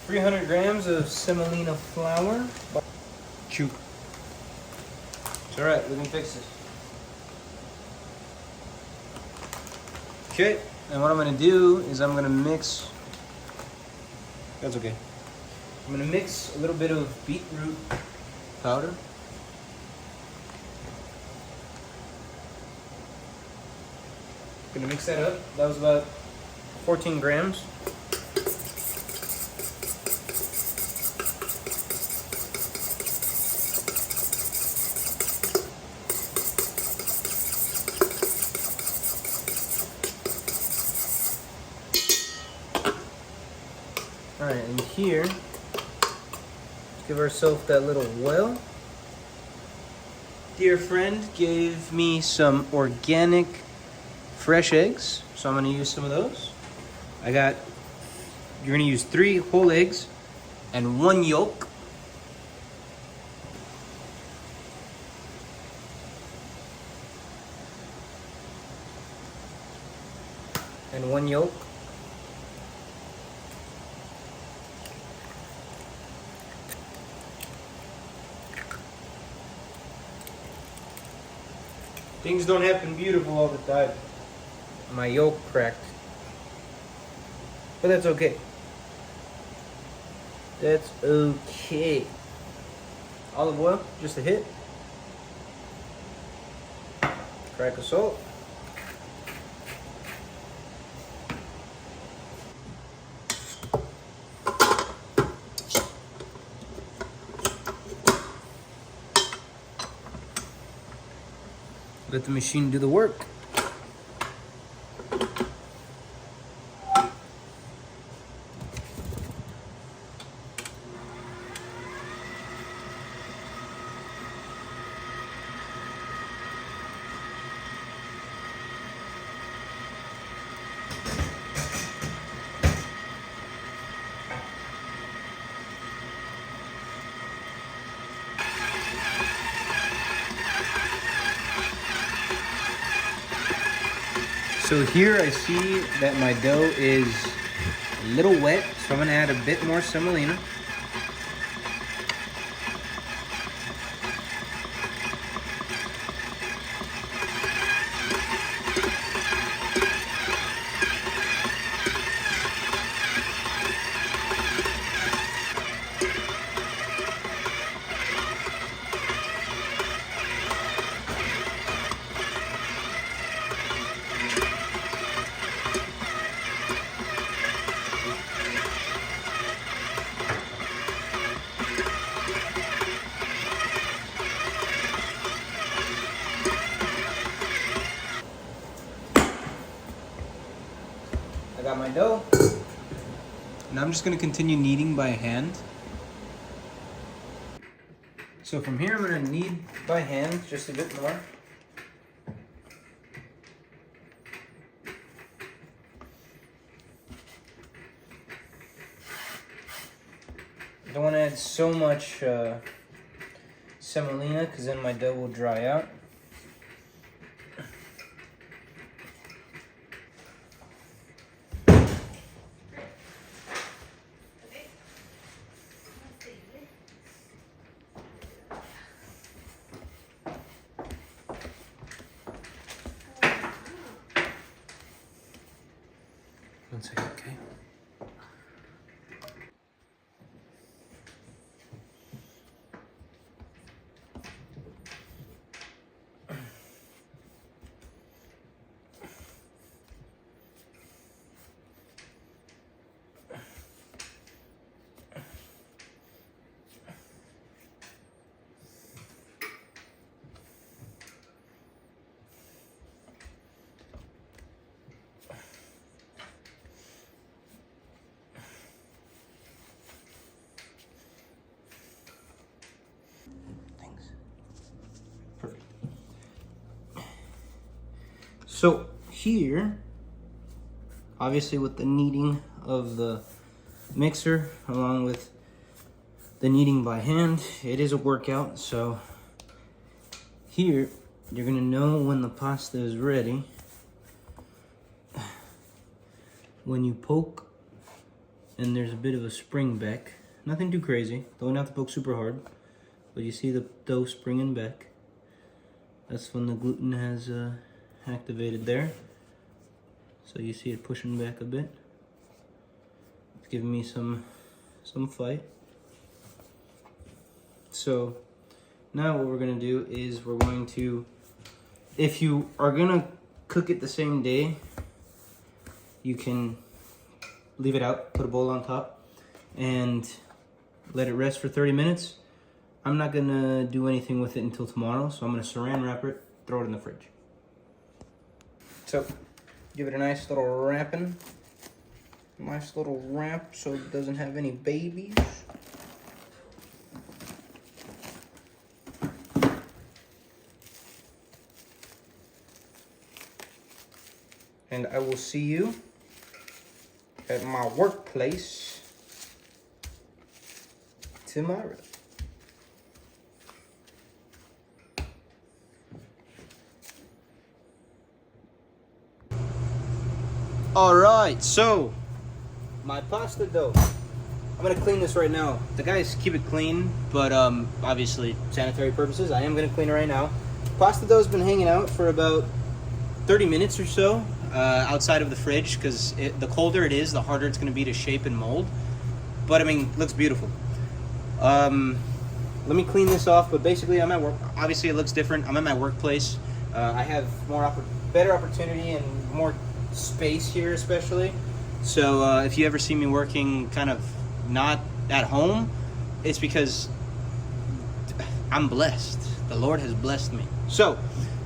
300 grams of semolina flour. Chew. It's all right, we can fix this. Okay, and what I'm gonna do is I'm gonna mix. That's okay. I'm gonna mix a little bit of beetroot powder. Gonna mix that up. That was about 14 grams. All right, and here, let's give ourselves that little well. Dear friend gave me some organic fresh eggs, so I'm gonna use some of those. You're gonna use 3 whole eggs and 1 yolk. And 1 yolk. Things don't happen beautiful all the time. My yolk cracked. But that's okay. That's okay. Olive oil, just a hit. Crack of salt. Let the machine do the work. So here I see that my dough is a little wet, so I'm gonna add a bit more semolina. I got my dough. Now I'm just gonna continue kneading by hand. So from here I'm gonna knead by hand just a bit more. I don't want to add so much semolina because then my dough will dry out. One second, okay? Perfect. So here, obviously with the kneading of the mixer along with the kneading by hand, it is a workout. So here, you're gonna know when the pasta is ready when you poke and there's a bit of a spring back. Nothing too crazy. Don't have to poke super hard, but you see the dough springing back. That's when the gluten has activated there. So you see it pushing back a bit. It's giving me some fight. So now what we're gonna do is we're going to, if you are gonna cook it the same day, you can leave it out, put a bowl on top, and let it rest for 30 minutes. I'm not gonna do anything with it until tomorrow, so I'm gonna saran wrap it, throw it in the fridge. So, give it a nice little wrapping. Nice little wrap so it doesn't have any babies. And I will see you at my workplace tomorrow. All right, so my pasta dough. I'm gonna clean this right now. The guys keep it clean, but obviously sanitary purposes, I am gonna clean it right now. Pasta dough's been hanging out for about 30 minutes or so outside of the fridge, because the colder it is, the harder it's gonna be to shape and mold. But I mean, it looks beautiful. Let me clean this off, but basically I'm at work. Obviously it looks different. I'm at my workplace. I have better opportunity and more space here, especially. So if you ever see me working kind of not at home, it's because I'm blessed. The Lord has blessed me. So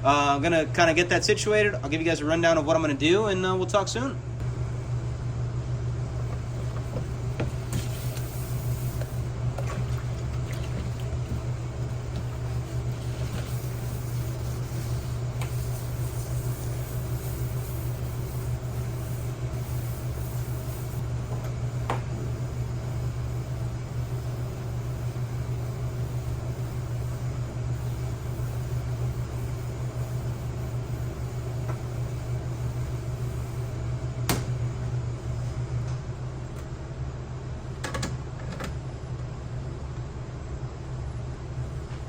I'm gonna kind of get that situated. I'll give you guys a rundown of what I'm gonna do, and we'll talk soon.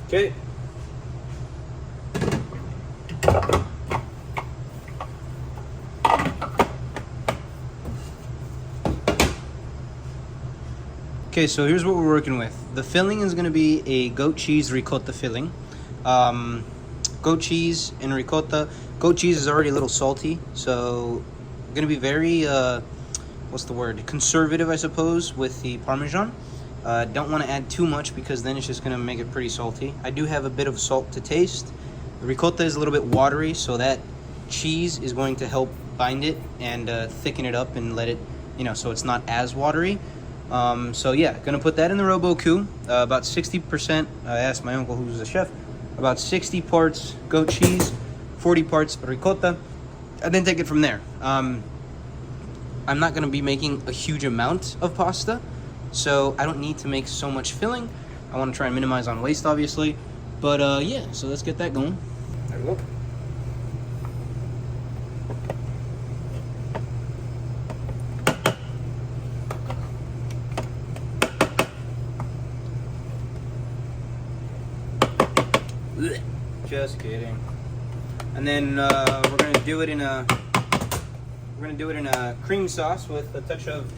Okay. Okay, so here's what we're working with. The filling is going to be a goat cheese ricotta filling. Goat cheese and ricotta. Goat cheese is already a little salty, so going to be very, what's the word? Conservative, I suppose, with the Parmesan. Don't want to add too much because then it's just going to make it pretty salty. I do have a bit of salt to taste. The ricotta is a little bit watery, so that cheese is going to help bind it and thicken it up and let it, so it's not as watery. So yeah, gonna put that in the Roboku. About 60%, I asked my uncle who's a chef, about 60 parts goat cheese, 40 parts ricotta, and then take it from there. I'm not gonna be making a huge amount of pasta, so I don't need to make so much filling. I wanna try and minimize on waste, obviously. But yeah, so let's get that going. There we go. Just kidding. And then we're gonna do it in a cream sauce with a touch of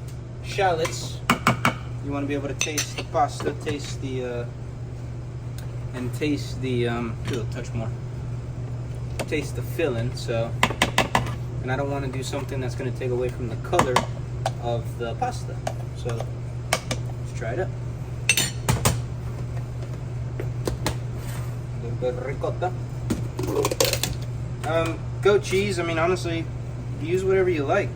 shallots. You want to be able to taste the pasta, taste the a touch more. Taste the filling. So, and I don't want to do something that's gonna take away from the color of the pasta. So let's try it out. Ricotta. Goat cheese, I mean, honestly, use whatever you like.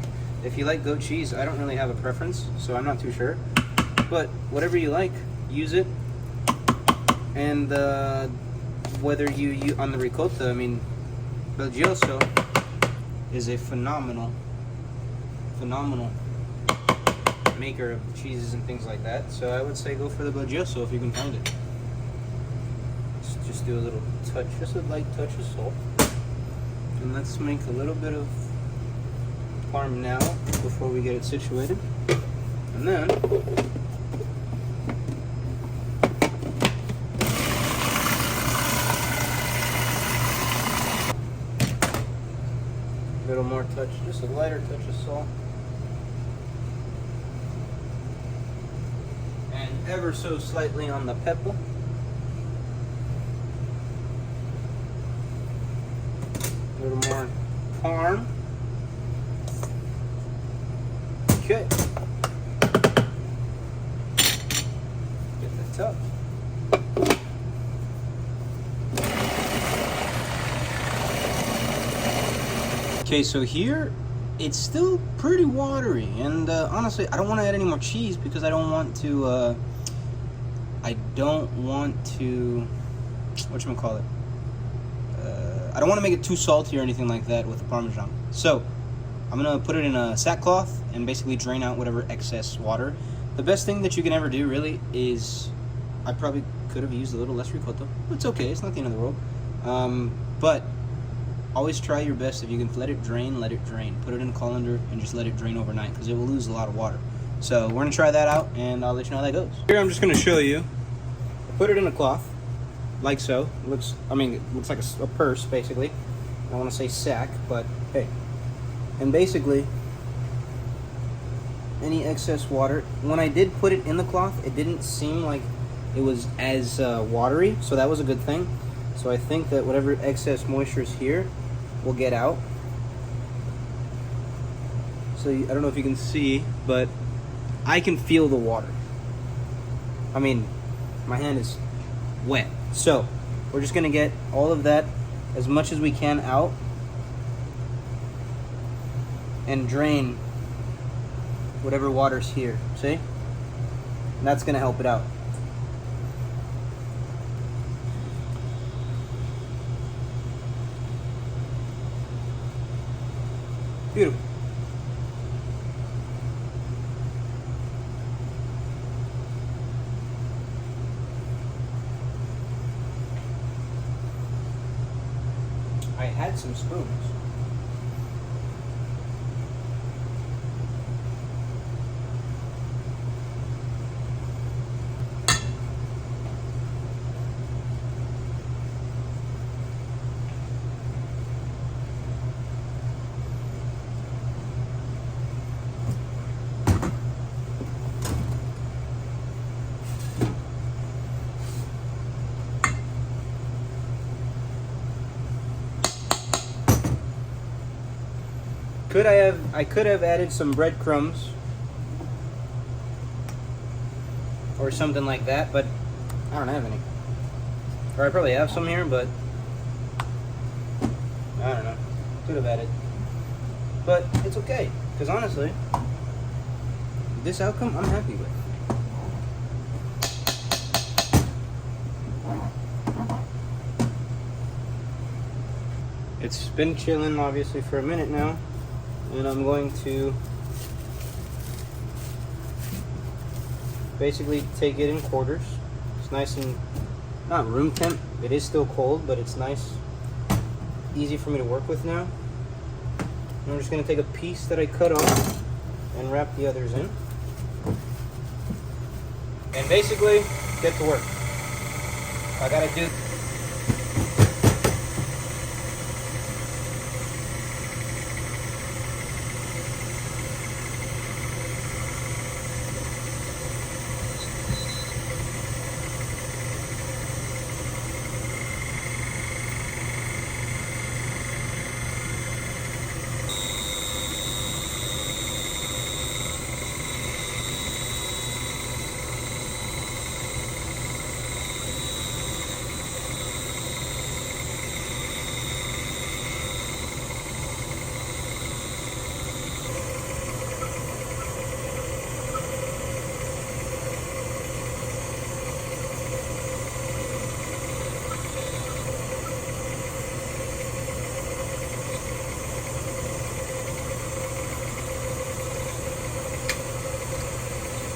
If you like goat cheese, I don't really have a preference, so I'm not too sure. But whatever you like, use it. And whether you on the ricotta, I mean, Belgioso is a phenomenal maker of cheeses and things like that. So I would say go for the Belgioso if you can find it. Just do a little touch, just a light touch of salt. And let's make a little bit of parm now before we get it situated. And then a little more touch, just a lighter touch of salt. And ever so slightly on the pepper. A little more parm. Okay. Get the top. Okay, so here it's still pretty watery, and honestly, I don't want to add any more cheese because I don't want to. Whatchamacallit? I don't want to make it too salty or anything like that with the Parmesan. So I'm gonna put it in a sackcloth and basically drain out whatever excess water. The best thing that you can ever do, really, is I probably could have used a little less ricotta. It's okay. It's not the end of the world. But always try your best. If you can let it drain, let it drain. Put it in a colander and just let it drain overnight because it will lose a lot of water. So we're gonna try that out, and I'll let you know how that goes. Here I'm just gonna show you. Put it in a cloth, like so. It looks like a purse, basically. I don't want to say sack, but hey. And basically, any excess water, when I did put it in the cloth, it didn't seem like it was as watery, so that was a good thing. So I think that whatever excess moisture is here will get out. So I don't know if you can see, but I can feel the water. I mean, my hand is wet. So we're just gonna get all of that, as much as we can, out and drain whatever water's here. See? And that's gonna help it out. Beautiful. I had some spoons. I could have added some breadcrumbs or something like that, but I don't have any. Or I probably have some here, but I don't know. Could have added. But it's okay, because honestly, this outcome I'm happy with. It's been chilling obviously for a minute now. And I'm going to basically take it in quarters. It's nice and not room temp. It is still cold, but it's nice, easy for me to work with now. And I'm just going to take a piece that I cut off and wrap the others in. And basically get to work. I gotta do.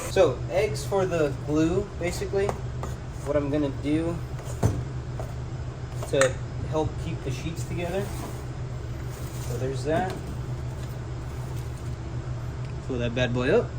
So, eggs for the glue, basically. What I'm gonna do to help keep the sheets together. So there's that. Fill that bad boy up.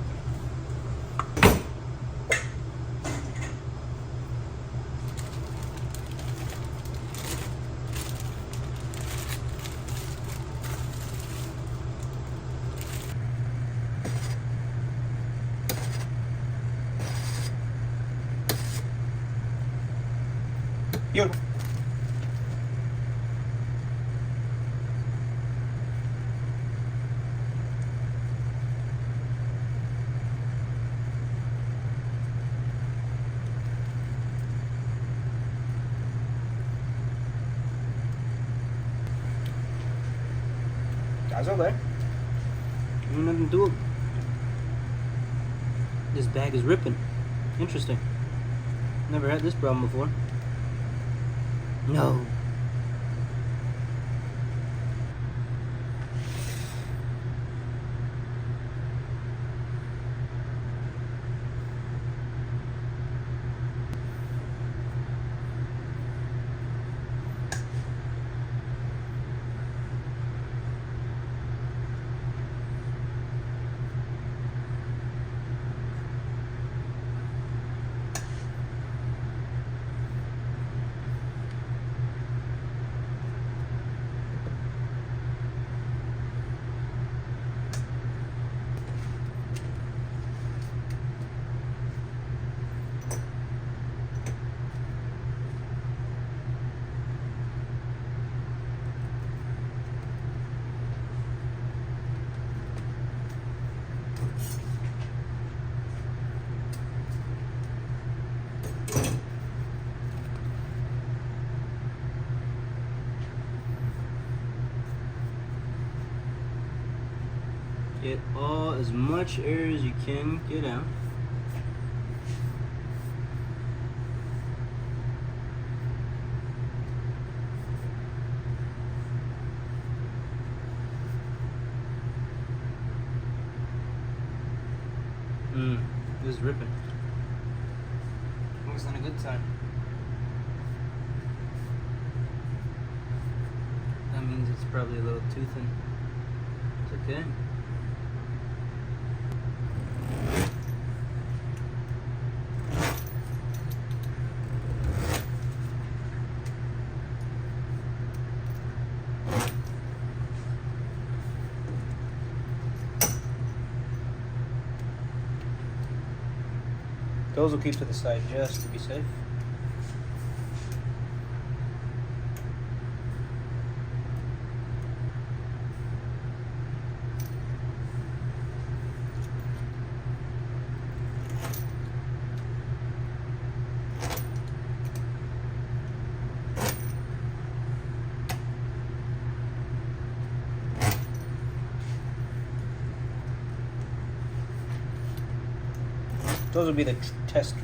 Yo. Guys over there. Nothing to do it. This bag is ripping. Interesting. Never had this problem before. No. Get as much air as you can get out. This is ripping. Looks not a good sign. That means it's probably a little too thin. It's okay. Those will keep to the side just to be safe. Those will be the testers.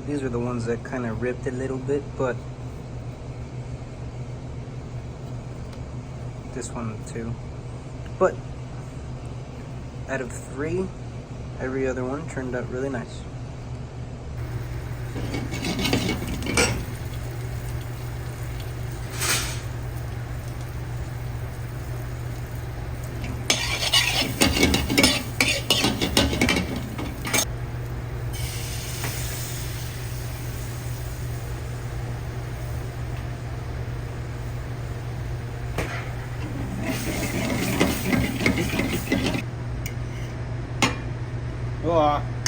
These are the ones that kind of ripped a little bit, but this one too. But out of 3, every other one turned out really nice. Go on.